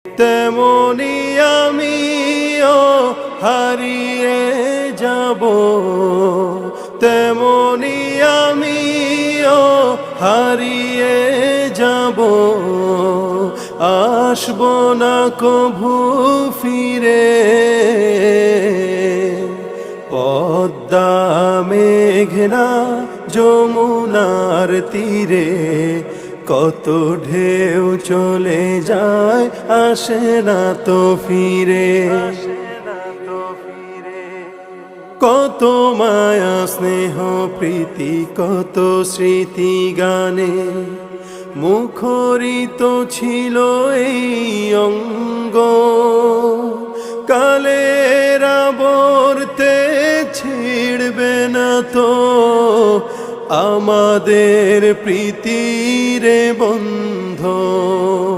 তেমনি আমিও হারিয়ে যাব, তেমনি আমিও হারিয়ে যাব, আসব না কভু ফিরে। পদ্মা মেঘনা যমুনার তীরে কত ঢেউ চলে যায়, আসে না তো ফিরে। কত মায়া স্নেহ প্রীতি কত স্মৃতি গানে মুখরিত ছিল এই অঙ্গ, কালের আবর্তে ছিড়বে না তো আমাদের প্রীতির বন্ধন।